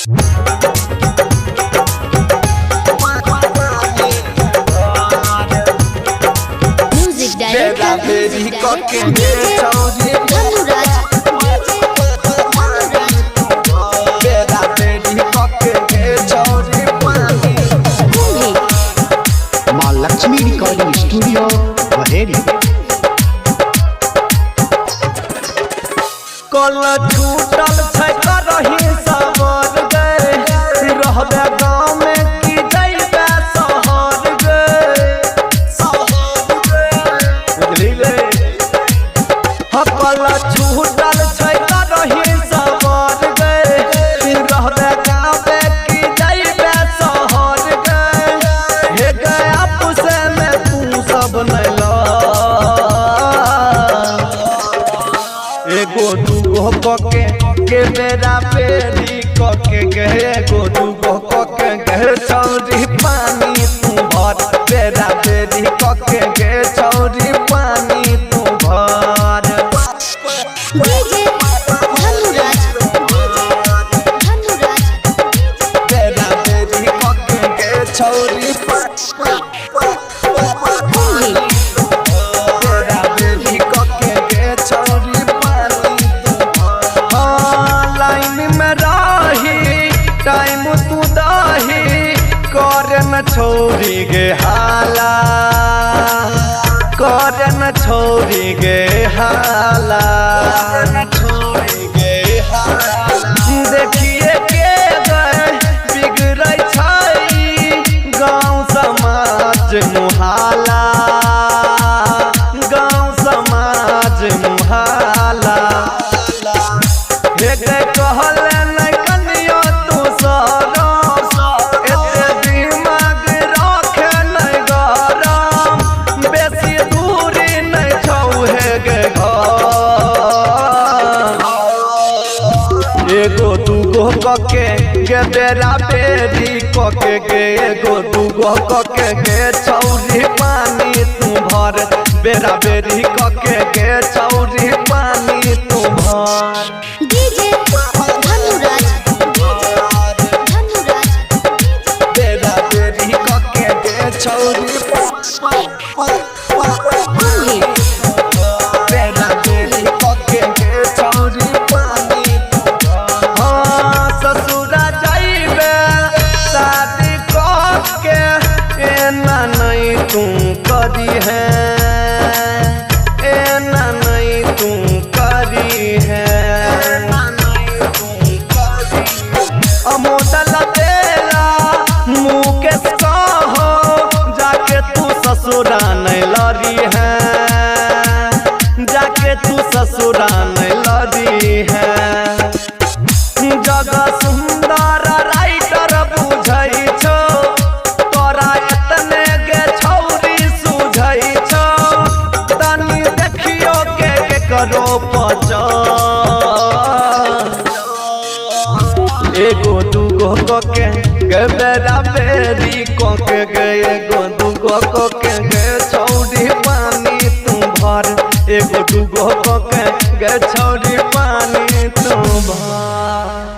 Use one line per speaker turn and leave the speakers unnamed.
माँ Lakshmi recording studio Baheri.
कल छूटल छै करही सबर गए रहबे गाँव में की जइबे शहर गए बुझलिले। कल छूटल छै करही सबर गए रहबे गाँव में की जइबे शहर गए। हे गए आपस में तू सब नहीं ला एगो दूगो कके के बेरा बेरी कके गए एगो दूगो कके गए छौरी पानी तू भर बेरा बेरी कके गए छौरी पानी तू भर। बेरा बेरी कके गए छौरी टाइम तू दाही करे न छोड़ी गे हाला करे न छोड़ी गे हाला देखिए के गए बिगड़ै छै गाँव समाज मुहाला गाँव समाज मुहाला। हे गए कहले एगो दूगो कके गे बेरा बेरी कके गे एगो दूगो कके गे छौरी पानी तू भर बेरा बेरी कके गे छौरी पानी तू भर। बेरा बेरी कके गे छौरी बेरा बेरी कके गे छौरी पानी ससुरा जाइबे शादी करके एना नहीं तू करी है एना नहीं तू करी है। अमोदल तेरा मुकेश कहो जाके तू ससुरा नहीं लड़ी है जाके तू ससुरा नहीं लड़ी है। जगह सुंदर राइटर बुझै छो तोरा एतने गे छौरी सुझै छो तनी देखियो के करो पहचान। एगो दूगो कके गे बेरा बेरी कके गे एगो दूगो कके गे छौरी पानी तू भर एगो दूगो कके गे छौरी पानी तू भर।